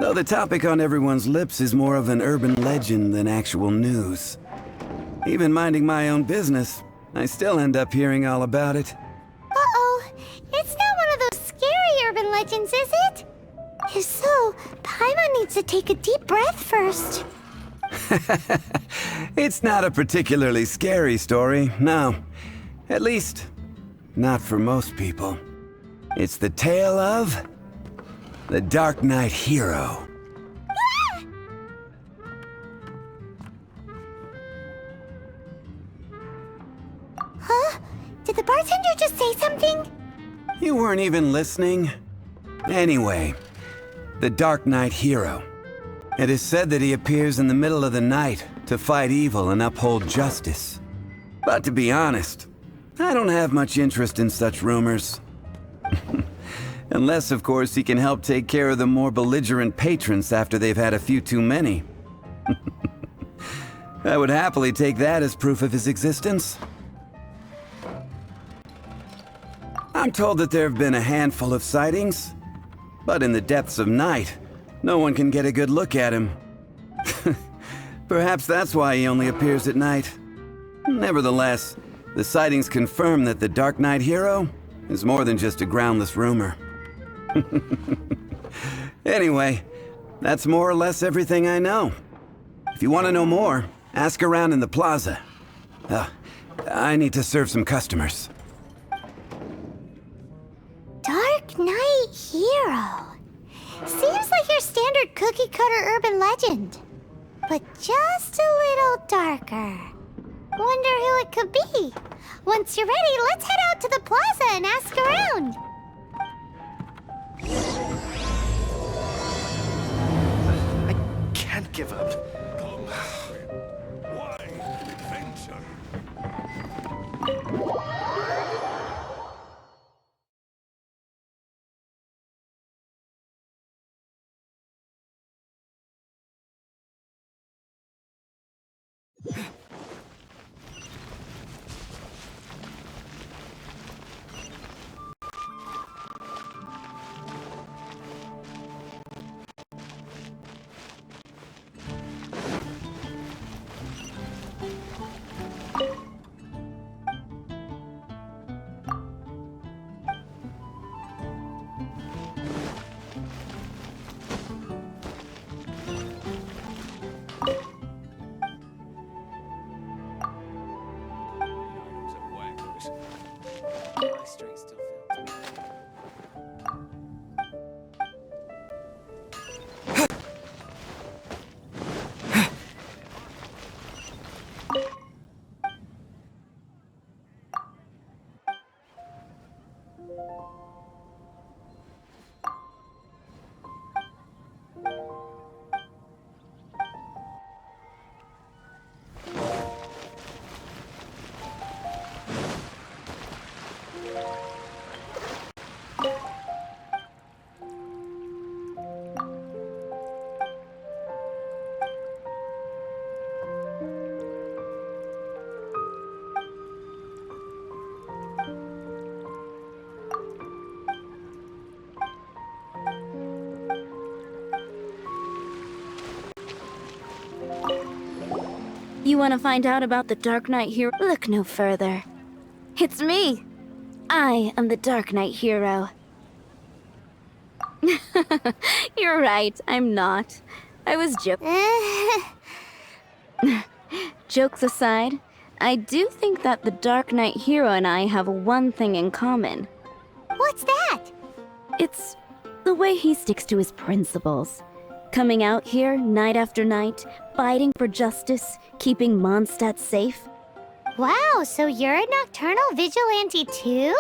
Though the topic on everyone's lips is more of an urban legend than actual news. Even minding my own business, I still end up hearing all about it. Uh-oh. It's not one of those scary urban legends, is it? If so, Paimon needs to take a deep breath first. It's not a particularly scary story, no. At least, not for most people. It's the tale of the Darknight hero. Huh? Did the bartender just say something? You weren't even listening. Anyway, the Darknight hero. It is said that he appears in the middle of the night to fight evil and uphold justice. But to be honest, I don't have much interest in such rumors. Unless, of course, he can help take care of the more belligerent patrons after they've had a few too many. I would happily take that as proof of his existence. I'm told that there have been a handful of sightings, but in the depths of night, no one can get a good look at him. Perhaps that's why he only appears at night. Nevertheless, the sightings confirm that the Darknight hero is more than just a groundless rumor. Anyway, that's more or less everything I know. If you want to know more, ask around in the plaza. I need to serve some customers. Darknight hero. Seems like your standard cookie-cutter urban legend. But just a little darker. Wonder who it could be. Once you're ready, let's head out to the plaza and ask around. I can't give up. Why adventure? My strength still fails me. You want to find out about the Darknight hero? Look no further. It's me! I am the Darknight hero. You're right, I'm not. I was Jokes aside, I do think that the Darknight hero and I have one thing in common. What's that? It's the way he sticks to his principles. Coming out here night after night, fighting for justice, keeping Mondstadt safe. Wow, so you're a nocturnal vigilante too?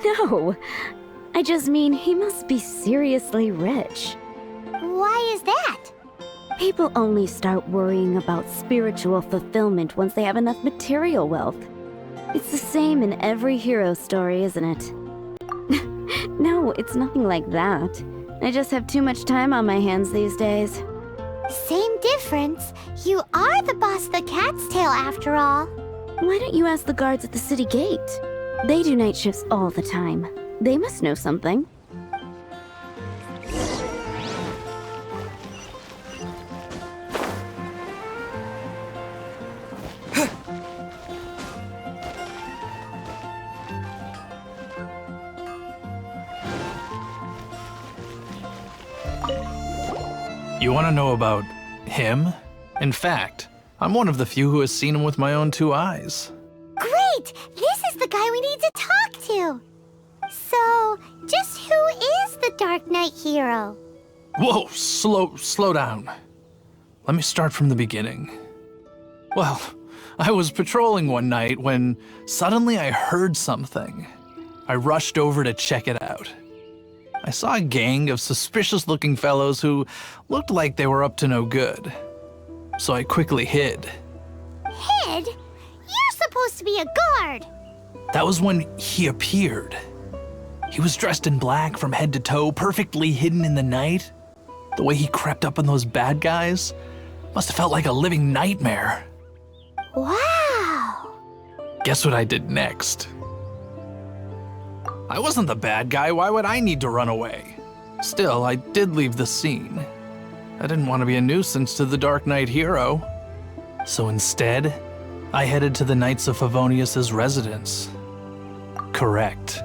No, I just mean he must be seriously rich. Why is that? People only start worrying about spiritual fulfillment once they have enough material wealth. It's the same in every hero story, isn't it? No, it's nothing like that. I just have too much time on my hands these days. Same difference. You are the boss of the Cat's Tail after all. Why don't you ask the guards at the city gate? They do night shifts all the time. They must know something. You want to know about him? In fact, I'm one of the few who has seen him with my own 2 eyes. Great! This is the guy we need to talk to! So, just who is the Darknight hero? Whoa, slow down. Let me start from the beginning. Well, I was patrolling one night when suddenly I heard something. I rushed over to check it out. I saw a gang of suspicious-looking fellows who looked like they were up to no good. So I quickly hid. Hid? You're supposed to be a guard! That was when he appeared. He was dressed in black from head to toe, perfectly hidden in the night. The way he crept up on those bad guys must have felt like a living nightmare. Wow! Guess what I did next? I wasn't the bad guy, why would I need to run away? Still, I did leave the scene. I didn't want to be a nuisance to the Darknight hero. So instead, I headed to the Knights of Favonius' residence. Correct.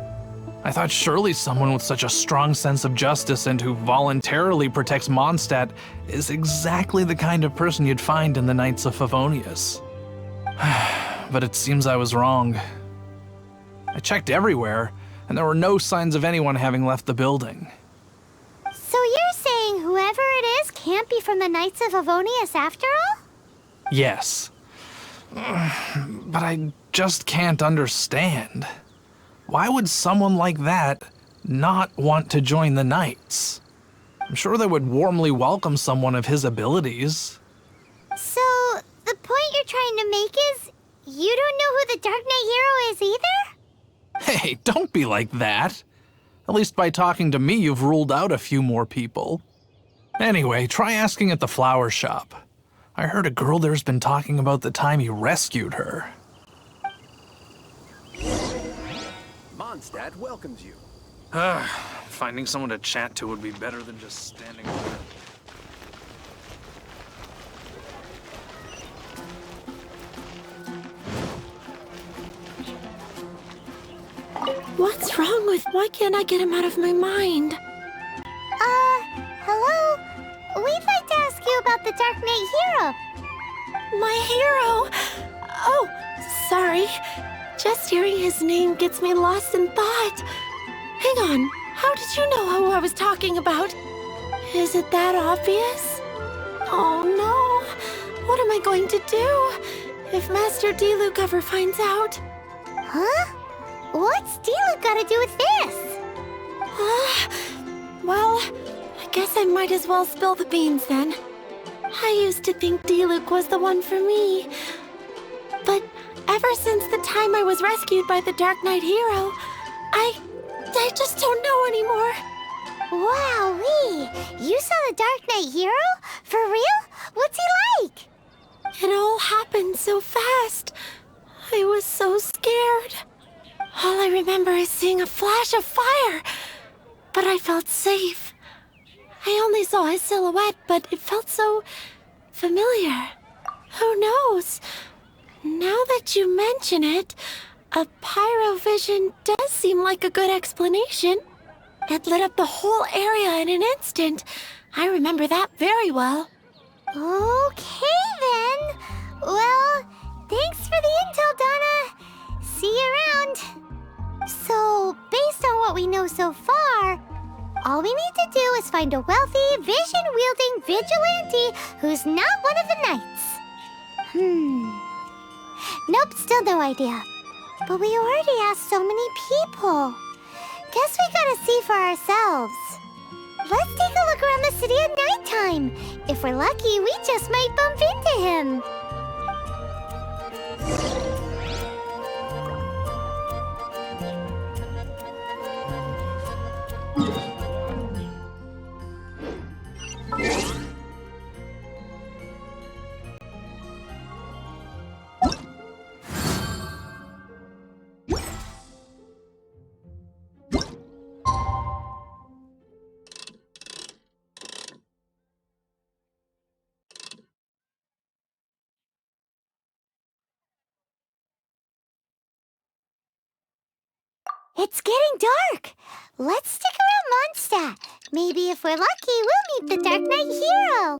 I thought surely someone with such a strong sense of justice and who voluntarily protects Mondstadt is exactly the kind of person you'd find in the Knights of Favonius. But it seems I was wrong. I checked everywhere, and there were no signs of anyone having left the building. So you're saying whoever it is can't be from the Knights of Favonius after all? Yes. But I just can't understand. Why would someone like that not want to join the Knights? I'm sure they would warmly welcome someone of his abilities. So, the point you're trying to make is you don't know who the Darknight hero is either? Hey, don't be like that. At least by talking to me, you've ruled out a few more people. Anyway, try asking at the flower shop. I heard a girl there's been talking about the time he rescued her. Mondstadt welcomes you. Finding someone to chat to would be better than just standing there. What's wrong with... Why can't I get him out of my mind? Hello? We'd like to ask you about the Darknight hero. My hero! Oh, sorry. Just hearing his name gets me lost in thought. Hang on, how did you know who I was talking about? Is it that obvious? Oh no, what am I going to do if Master D-Luke ever finds out? Huh? What's D-Luke got to do with this? Well, I guess I might as well spill the beans then. I used to think D-Luke was the one for me. But ever since the time I was rescued by the Darknight hero, I just don't know anymore. Wowee! You saw the Darknight hero? For real? What's he like? It all happened so fast. I was so scared. All I remember is seeing a flash of fire, but I felt safe. I only saw his silhouette, but it felt so familiar. Who knows? Now that you mention it, a pyrovision does seem like a good explanation. It lit up the whole area in an instant. I remember that very well. Okay then. Well, thanks for the intel, Donna. See you around. So, based on what we know so far, all we need to do is find a wealthy, vision-wielding vigilante who's not one of the knights. Nope, still no idea. But we already asked so many people. Guess we gotta see for ourselves. Let's take a look around the city at nighttime. If we're lucky, we just might bump into him. It's getting dark. Let's stick around Mondstadt. Maybe if we're lucky, we'll meet the Dark Knight hero.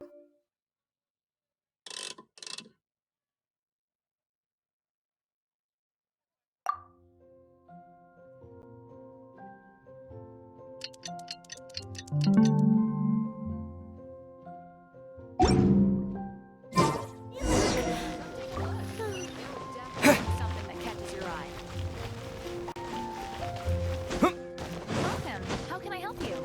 Something that catches your eye. Welcome. How can I help you?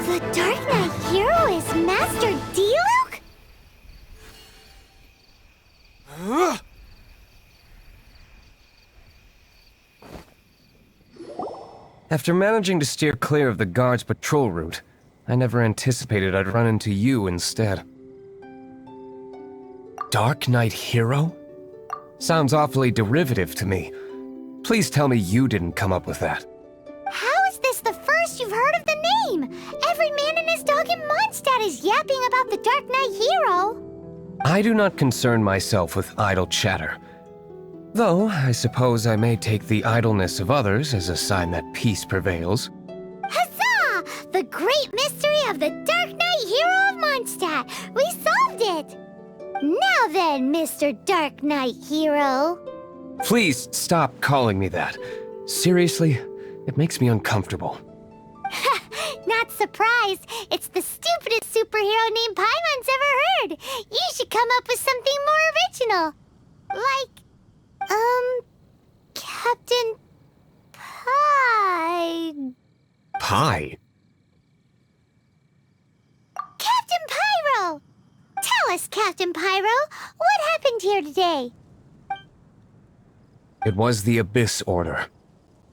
The Dark Knight hero is Master Diluc? After managing to steer clear of the guard's patrol route, I never anticipated I'd run into you instead. Dark Knight Hero? Sounds awfully derivative to me. Please tell me you didn't come up with that. How is this the first you've heard of the name? Every man and his dog in Mondstadt is yapping about the Dark Knight hero. I do not concern myself with idle chatter. Though, I suppose I may take the idleness of others as a sign that peace prevails. Huzzah! The great mystery of the Dark Knight hero of Mondstadt. We solved it! Now then, Mr. Dark Knight hero. Please stop calling me that. Seriously, it makes me uncomfortable. Not surprised. It's the stupidest superhero name Paimon's ever heard. You should come up with something more original. Like, Captain Pie. Pie? Captain Pyro! Tell us, Captain Pyro, what happened here today? It was the Abyss Order.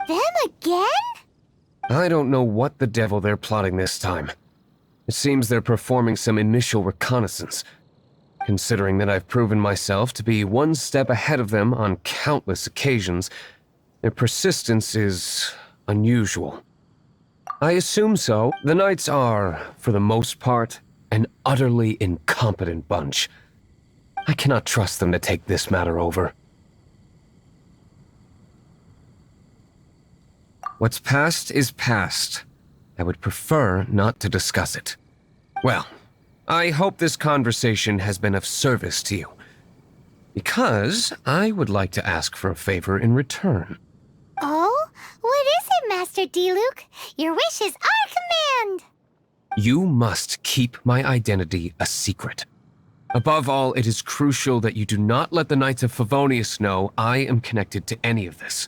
Them again? I don't know what the devil they're plotting this time. It seems they're performing some initial reconnaissance. Considering that I've proven myself to be one step ahead of them on countless occasions, their persistence is unusual. I assume so. The Knights are, for the most part, an utterly incompetent bunch. I cannot trust them to take this matter over. What's past is past. I would prefer not to discuss it. Well, I hope this conversation has been of service to you. Because I would like to ask for a favor in return. Oh? What is it, Master Diluc? Your wish is our command! You must keep my identity a secret. Above all, it is crucial that you do not let the Knights of Favonius know I am connected to any of this.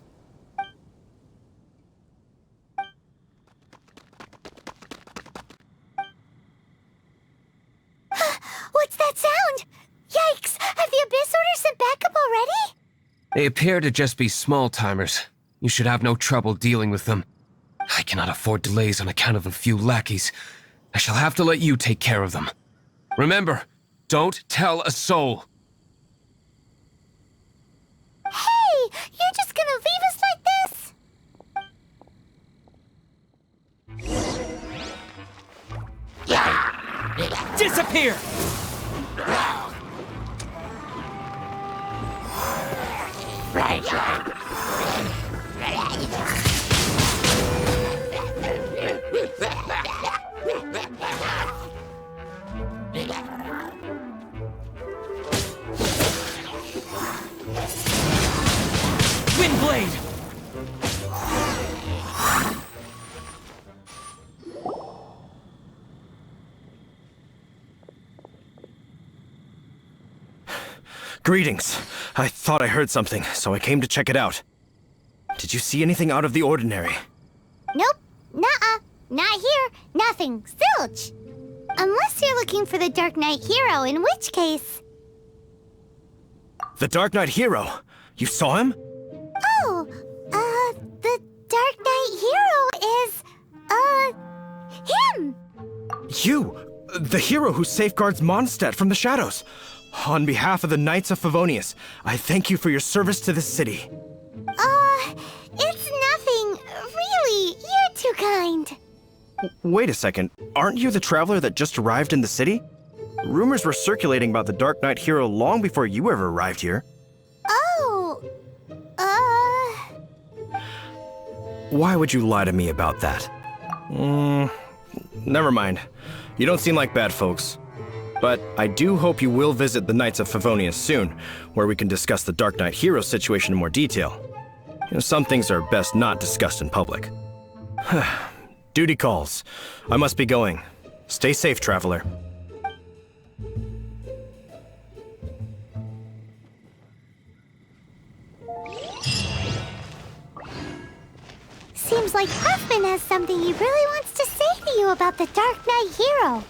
What's that sound? Yikes! Have the Abyss Order sent backup already? They appear to just be small-timers. You should have no trouble dealing with them. I cannot afford delays on account of a few lackeys. I shall have to let you take care of them. Remember, don't tell a soul. Hey! You're just gonna leave us like this? Disappear! Windblade! Greetings. I thought I heard something, so I came to check it out. Did you see anything out of the ordinary? Nope. Nuh-uh. Not here. Nothing. Zilch. Unless you're looking for the Dark Knight hero, in which case... The Darknight hero! You saw him? Oh, the Dark Knight hero is, him! You! The hero who safeguards Mondstadt from the shadows! On behalf of the Knights of Favonius, I thank you for your service to this city. It's nothing. Really, you're too kind. Wait a second, aren't you the traveler that just arrived in the city? Rumors were circulating about the Dark Knight hero long before you ever arrived here. Oh, Why would you lie to me about that? Never mind. You don't seem like bad folks. But I do hope you will visit the Knights of Favonius soon, where we can discuss the Dark Knight hero situation in more detail. Some things are best not discussed in public. Duty calls. I must be going. Stay safe, traveler. seems like Huffman has something he really wants to say to you about the Dark Knight hero.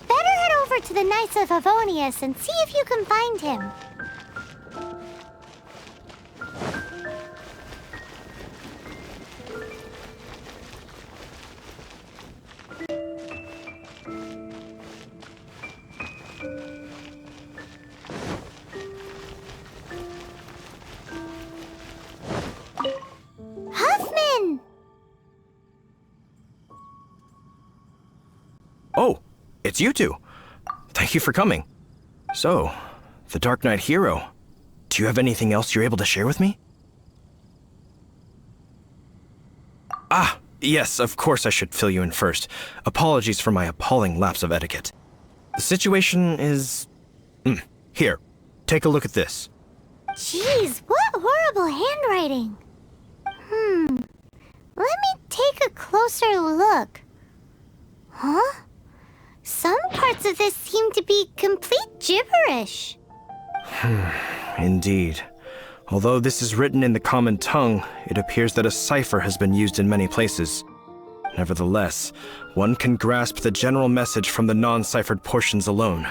Better head over to the Knights of Favonius and see if you can find him. Huffman! Oh, it's you two. Thank you for coming. So, the Dark Knight hero. Do you have anything else you're able to share with me? Ah, yes, of course I should fill you in first. Apologies for my appalling lapse of etiquette. The situation is... Here, take a look at this. Jeez, what horrible handwriting. Let me take a closer look. Huh? Some parts of this seem to be complete gibberish. Indeed. Although this is written in the common tongue, it appears that a cipher has been used in many places. Nevertheless, one can grasp the general message from the non-ciphered portions alone.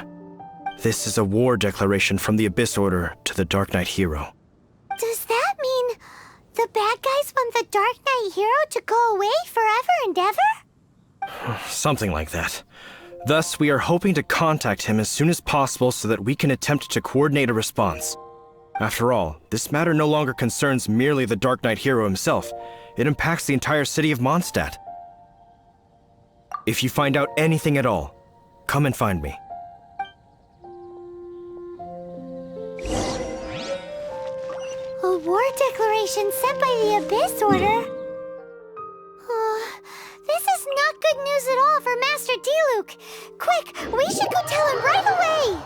This is a war declaration from the Abyss Order to the Dark Knight hero. Does that mean the bad guys want the Dark Knight hero to go away forever and ever? Something like that. Thus, we are hoping to contact him as soon as possible so that we can attempt to coordinate a response. After all, this matter no longer concerns merely the Dark Knight hero himself. It impacts the entire city of Mondstadt. If you find out anything at all, come and find me. A war declaration sent by the Abyss Order? This is not good news at all for Master Diluc. Quick, we should go tell him right away!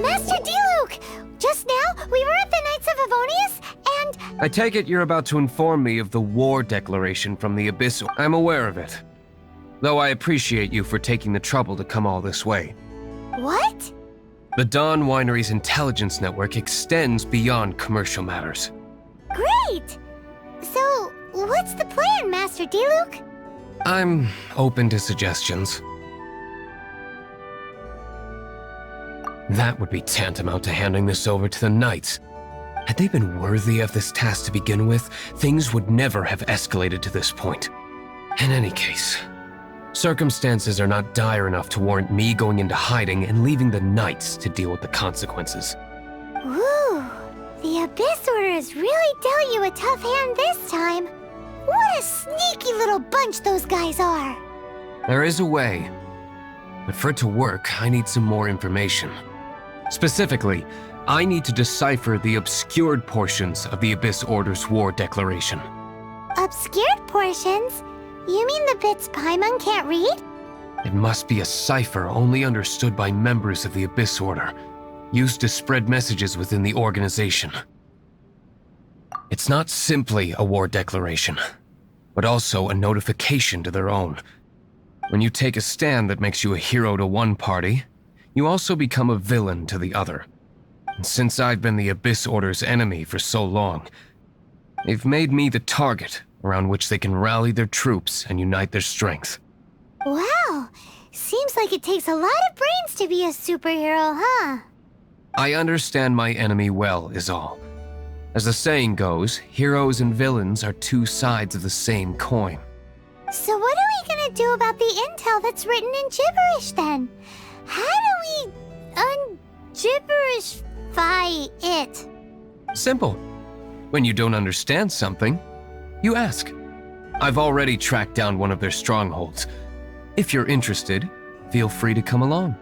Master Diluc! Just now, we were at the Knights of Favonius, and... I take it you're about to inform me of the war declaration from the Abyss. I'm aware of it. Though I appreciate you for taking the trouble to come all this way. What? The Dawn Winery's intelligence network extends beyond commercial matters. Great! So, what's the plan, Master Diluc? I'm open to suggestions. That would be tantamount to handing this over to the Knights. Had they been worthy of this task to begin with, things would never have escalated to this point. In any case, circumstances are not dire enough to warrant me going into hiding and leaving the Knights to deal with the consequences. Ooh, the Abyss Order has really dealt you a tough hand this time. What a sneaky little bunch those guys are. There is a way, but for it to work, I need some more information. Specifically, I need to decipher the obscured portions of the Abyss Order's war declaration. Obscured portions? You mean the bits Paimon can't read? It must be a cipher only understood by members of the Abyss Order, used to spread messages within the organization. It's not simply a war declaration, but also a notification to their own. When you take a stand that makes you a hero to one party, you also become a villain to the other. And since I've been the Abyss Order's enemy for so long, they've made me the target around which they can rally their troops and unite their strength. Wow, seems like it takes a lot of brains to be a superhero, huh? I understand my enemy well, is all. As the saying goes, heroes and villains are two sides of the same coin. So what are we gonna do about the intel that's written in gibberish then? How do we un-gibberishify it? Simple. When you don't understand something, you ask. I've already tracked down one of their strongholds. If you're interested, feel free to come along.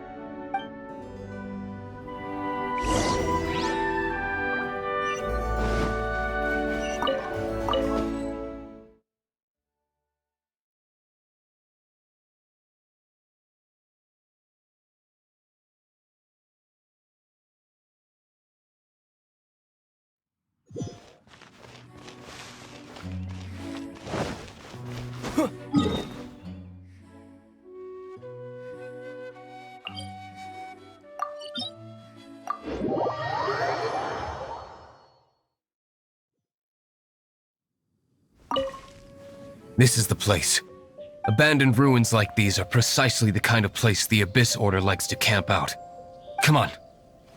This is the place. Abandoned ruins like these are precisely the kind of place the Abyss Order likes to camp out. Come on,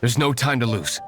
there's no time to lose.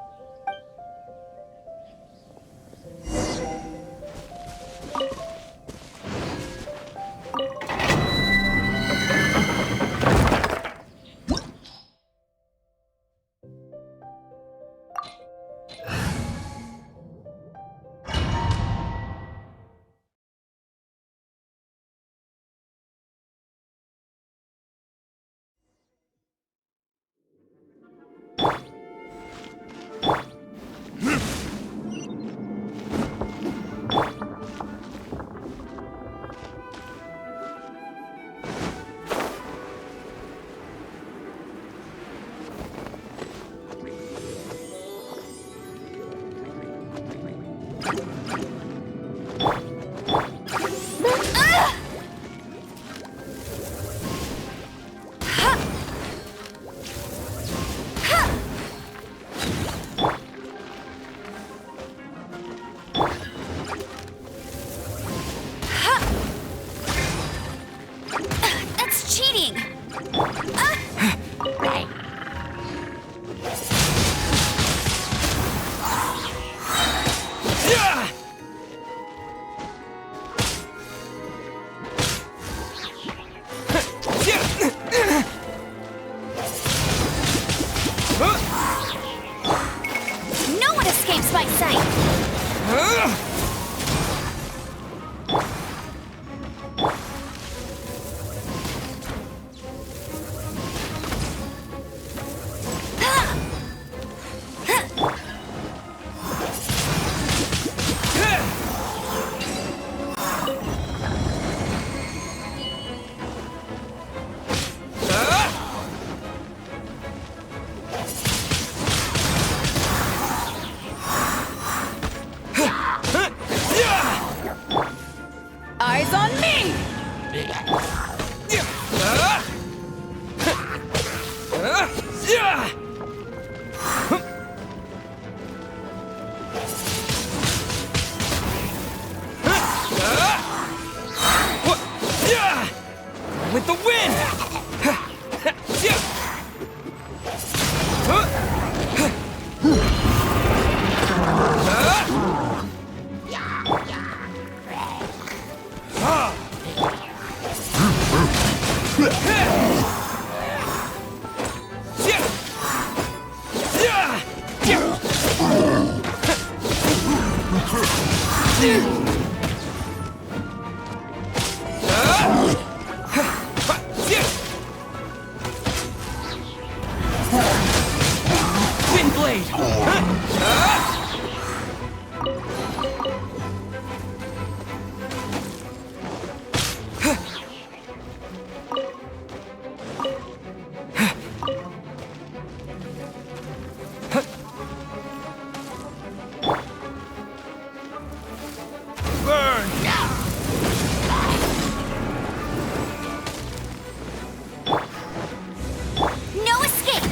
No escape!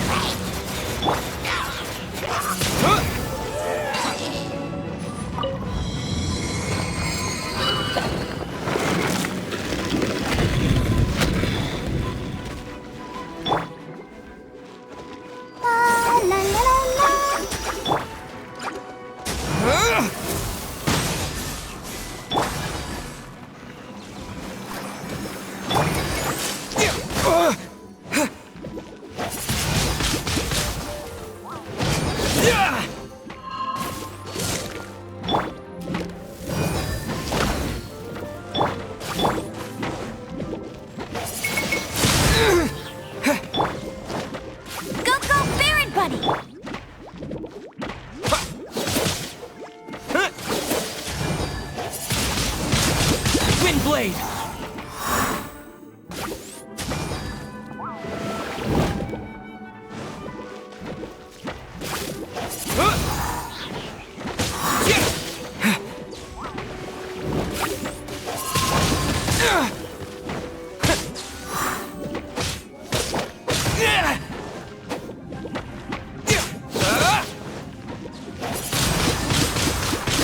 La la la la. Go, go, Baron Buddy! Windblade!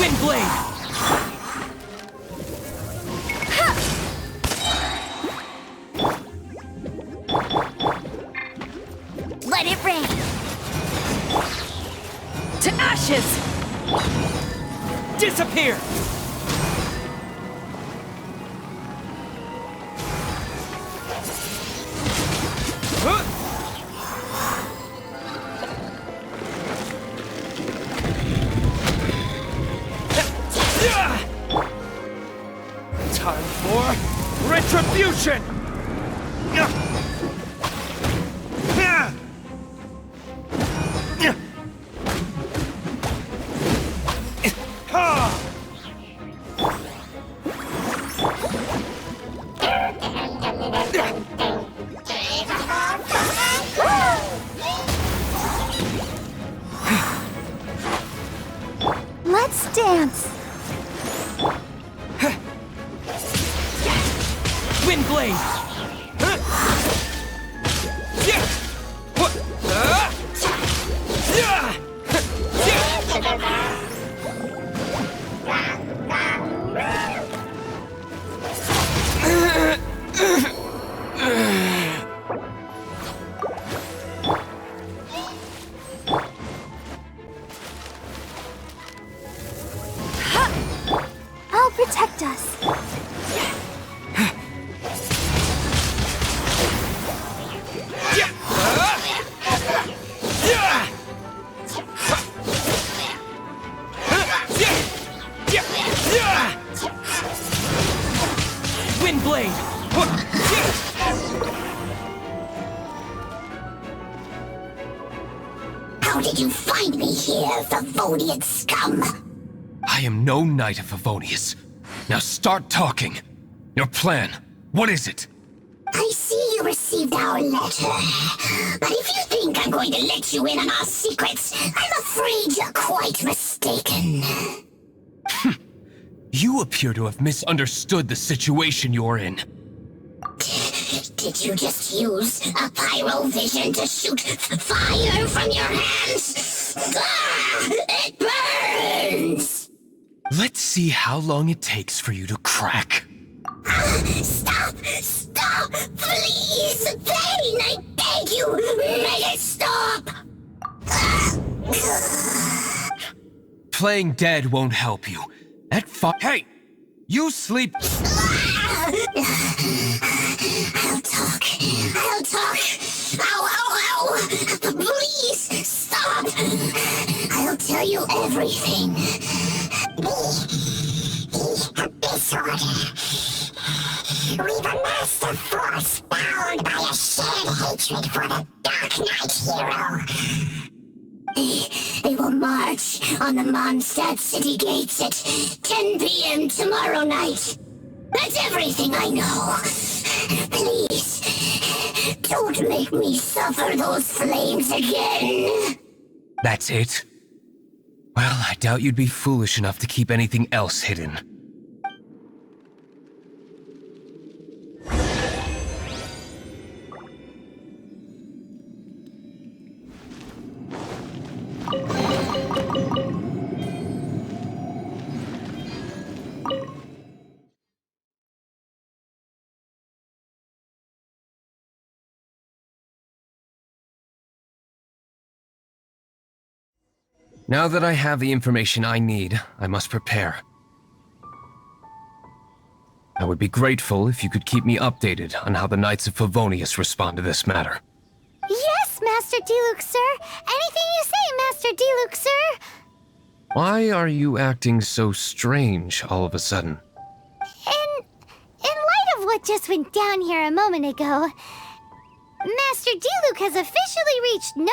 Windblade! Let it rain! To ashes! Disappear! Time for retribution! Let's dance! Windblade! I'll protect us. Windblade! How did you find me here, Favonian scum? I am no knight of Favonius. Now start talking. Your plan, what is it? I see you received our letter. But if you think I'm going to let you in on our secrets, I'm afraid you're quite mistaken. You appear to have misunderstood the situation you're in. Did you just use a pyrovision to shoot fire from your hands? Ah, it burns! Let's see how long it takes for you to crack. Stop! Stop! Please! Pain! I beg you! Make it stop! Playing dead won't help you. Hey! You sleep- I'll talk. I'll talk. Ow! Please, stop! I'll tell you everything. The Abyss Order. We've amassed a force bound by a shared hatred for the Darknight hero. They will march on the Mondstadt city gates at 10 p.m. tomorrow night. That's everything I know. Please, don't make me suffer those flames again. That's it? Well, I doubt you'd be foolish enough to keep anything else hidden. Now that I have the information I need, I must prepare. I would be grateful if you could keep me updated on how the Knights of Favonius respond to this matter. Yes, Master Diluc, sir. Anything you say, Master Diluc, sir. Why are you acting so strange all of a sudden? In light of what just went down here a moment ago, Master Diluc has officially reached #1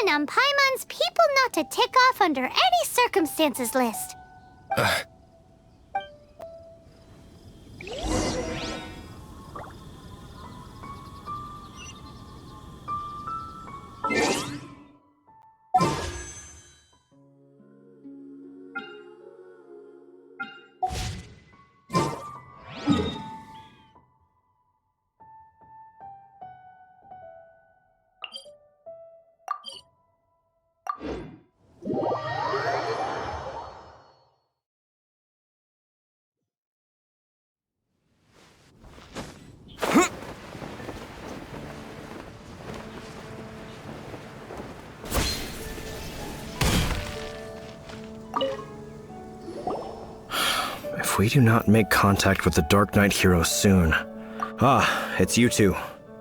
on Paimon's people not to tick off under any circumstances list. If we do not make contact with the Darknight hero soon... Ah, it's you two.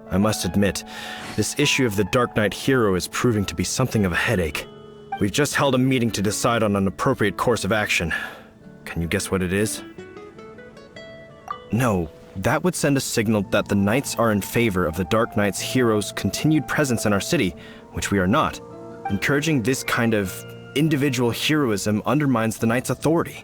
I must admit, this issue of the Darknight hero is proving to be something of a headache. We've just held a meeting to decide on an appropriate course of action. Can you guess what it is? No, that would send a signal that the Knights are in favor of the Darknight's hero's continued presence in our city, which we are not. Encouraging this kind of individual heroism undermines the Knights' authority.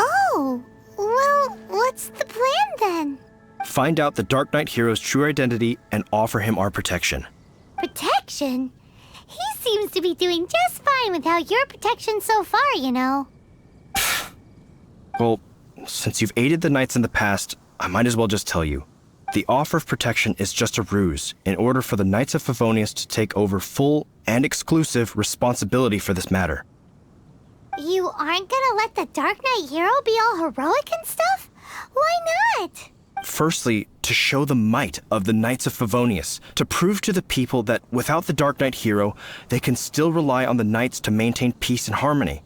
Oh, well, what's the plan then? Find out the Darknight hero's true identity and offer him our protection. Protection? He seems to be doing just fine without your protection so far, you know. Well, since you've aided the Knights in the past, I might as well just tell you. The offer of protection is just a ruse in order for the Knights of Favonius to take over full and exclusive responsibility for this matter. You aren't gonna let the Darknight hero be all heroic and stuff? Why not? Firstly, to show the might of the Knights of Favonius, to prove to the people that without the Darknight hero, they can still rely on the Knights to maintain peace and harmony.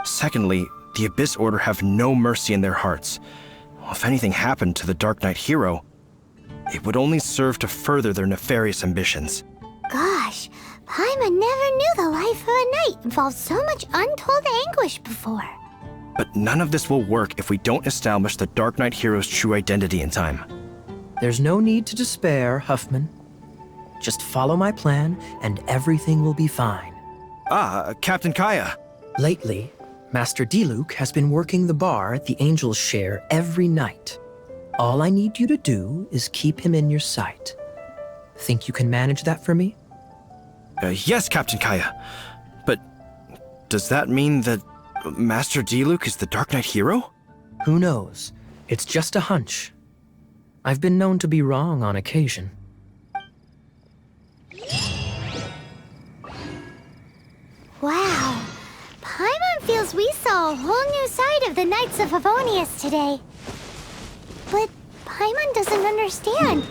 Secondly, the Abyss Order have no mercy in their hearts. If anything happened to the Darknight hero, it would only serve to further their nefarious ambitions. Gosh, Paimon never knew the life of a knight involved so much untold anguish before. But none of this will work if we don't establish the Darknight hero's true identity in time. There's no need to despair, Huffman. Just follow my plan, and everything will be fine. Ah, Captain Kaya. Lately, Master Diluc has been working the bar at the Angel's Share every night. All I need you to do is keep him in your sight. Think you can manage that for me? Yes, Captain Kaya. But does that mean that Master Diluc is the Darknight hero? Who knows? It's just a hunch. I've been known to be wrong on occasion. Wow. Paimon feels we saw a whole new side of the Knights of Favonius today. But Paimon doesn't understand.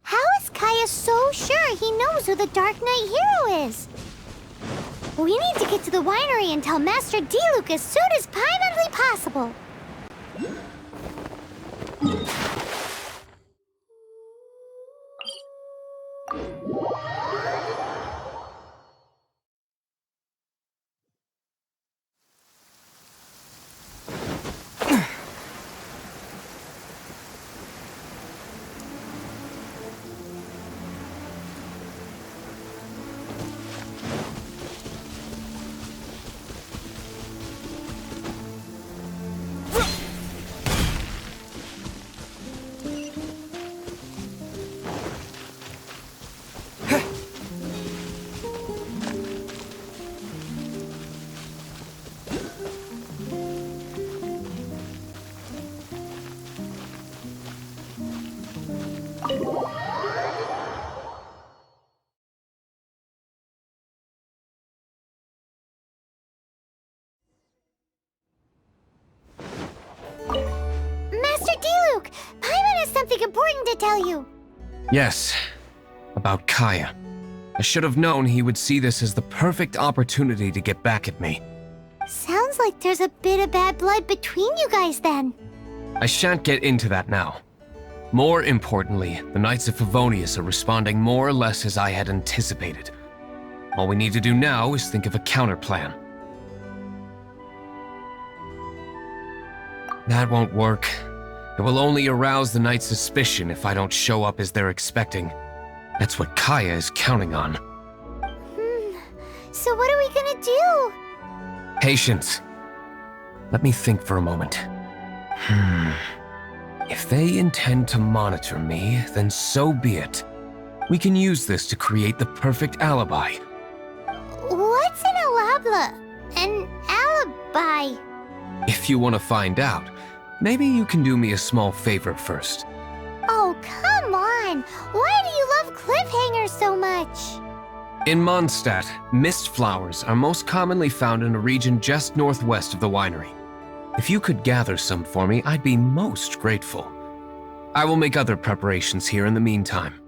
How is Kaya so sure he knows who the Darknight hero is? We need to get to the winery and tell Master Diluc as soon as Paimonly possible. Master Diluc, Paimon has something important to tell you. Yes, about Kaya. I should have known he would see this as the perfect opportunity to get back at me. Sounds like there's a bit of bad blood between you guys then. I shan't get into that now. More importantly, the Knights of Favonius are responding more or less as I had anticipated. All we need to do now is think of a counterplan. That won't work. It will only arouse the Knights' suspicion if I don't show up as they're expecting. That's what Kaya is counting on. So what are we gonna do? Patience. Let me think for a moment. If they intend to monitor me, then so be it. We can use this to create the perfect alibi. What's an alabla? An alibi? If you want to find out, maybe you can do me a small favor first. Oh, come on! Why do you love cliffhangers so much? In Mondstadt, mist flowers are most commonly found in a region just northwest of the winery. If you could gather some for me, I'd be most grateful. I will make other preparations here in the meantime.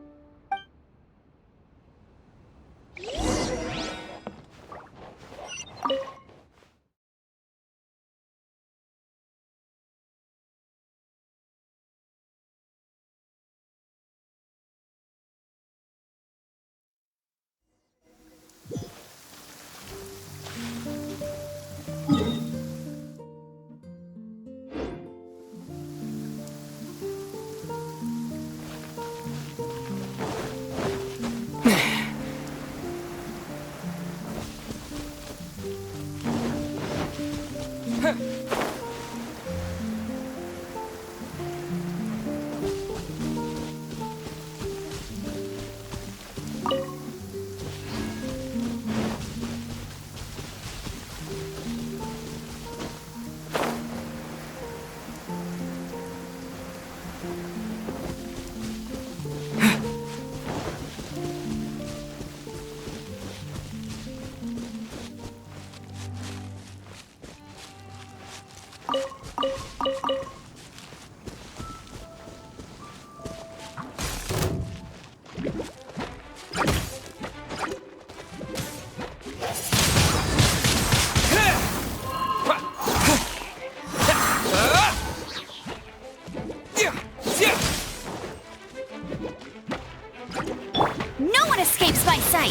No one escapes my sight!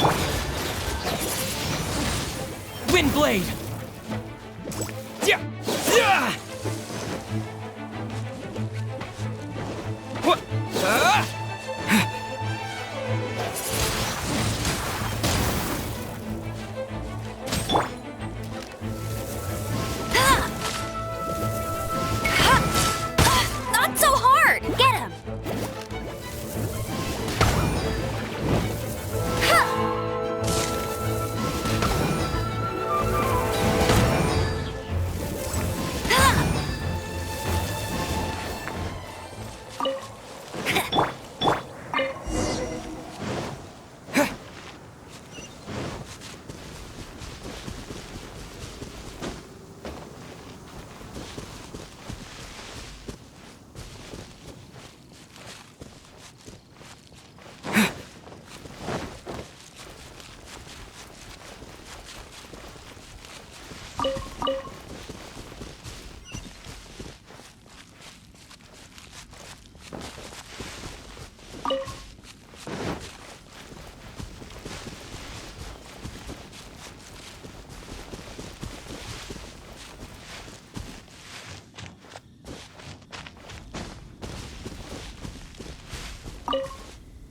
Windblade! Yeah! Yeah! What? Not so hard! Get him!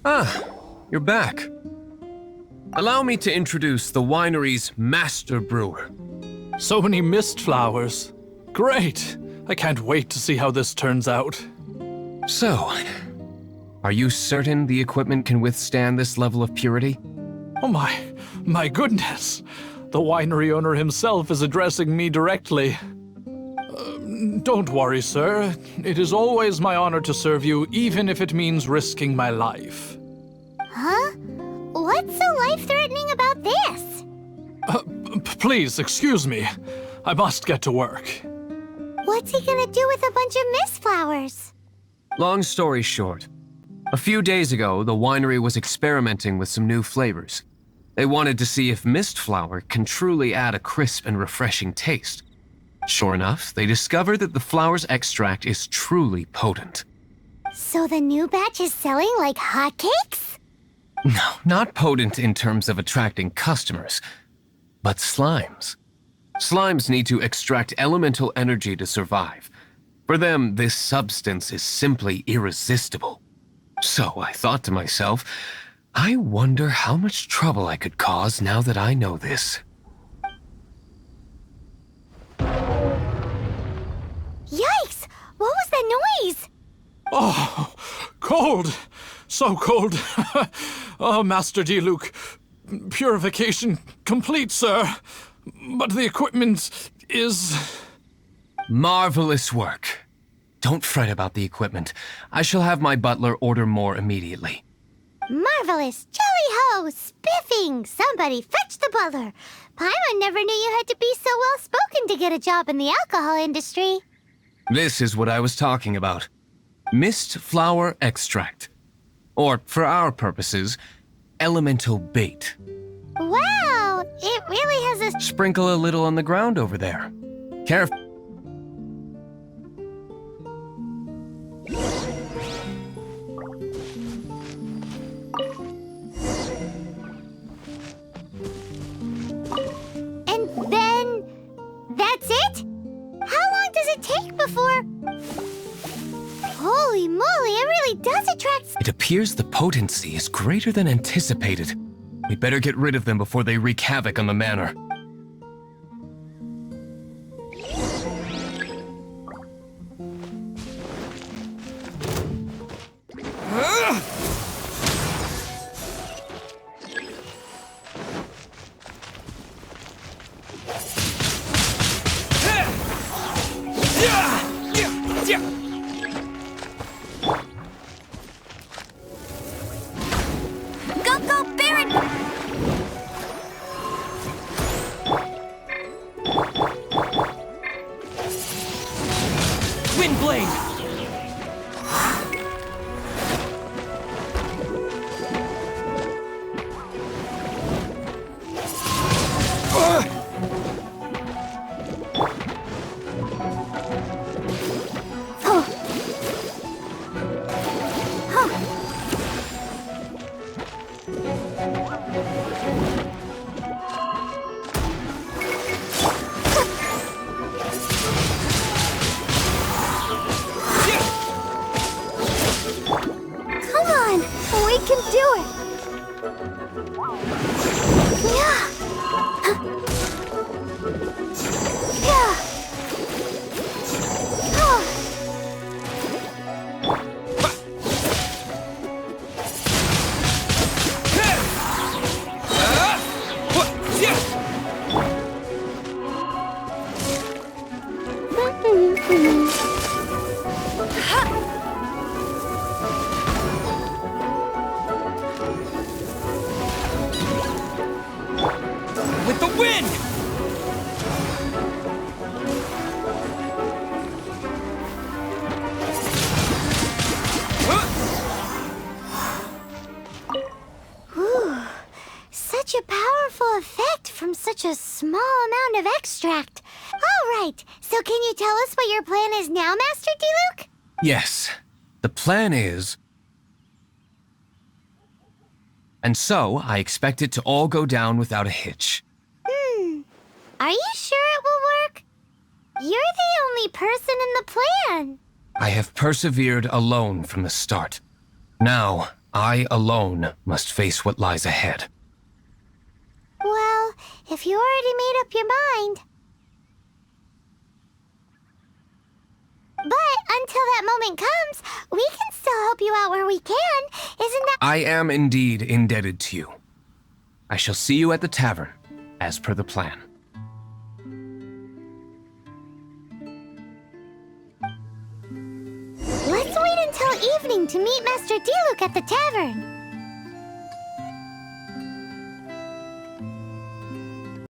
Ah, you're back. Allow me to introduce the winery's master brewer. So many mist flowers. Great! I can't wait to see how this turns out. So, are you certain the equipment can withstand this level of purity? Oh my goodness. The winery owner himself is addressing me directly. Don't worry, sir. It is always my honor to serve you, even if it means risking my life. Huh? What's so life-threatening about this? Please, excuse me. I must get to work. What's he gonna do with a bunch of mist flowers? Long story short, a few days ago, the winery was experimenting with some new flavors. They wanted to see if mist flower can truly add a crisp and refreshing taste. Sure enough, they discovered that the flower's extract is truly potent. So the new batch is selling like hotcakes? No, not potent in terms of attracting customers, but slimes. Slimes need to extract elemental energy to survive. For them, this substance is simply irresistible. So I thought to myself, I wonder how much trouble I could cause now that I know this. Yikes! What was that noise? Oh, cold! So cold! Oh, Master Diluc, purification complete, sir. But the equipment is... Marvelous work. Don't fret about the equipment. I shall have my butler order more immediately. Marvelous! Jolly-ho! Spiffing! Somebody fetch the butler! Paimon never knew you had to be so well-spoken to get a job in the alcohol industry. This is what I was talking about. Mist flower extract. Or, for our purposes, elemental bait. Wow! It really has a... Sprinkle a little on the ground over there. Careful. And then... that's it? How long does it take before... Holy moly, it really does attract... It appears the potency is greater than anticipated. We better get rid of them before they wreak havoc on the manor. With the wind! Whew. Such a powerful effect from such a small amount of extract. All right, so can you tell us what your plan is now, Master Diluc? Yes. The plan is... And so, I expect it to all go down without a hitch. Are you sure it will work? You're the only person in the plan. I have persevered alone from the start. Now, I alone must face what lies ahead. Well, if you already made up your mind. But until that moment comes, we can still help you out where we can. Isn't that— I am indeed indebted to you. I shall see you at the tavern, as per the plan. Let's wait until evening to meet Master Diluc at the tavern.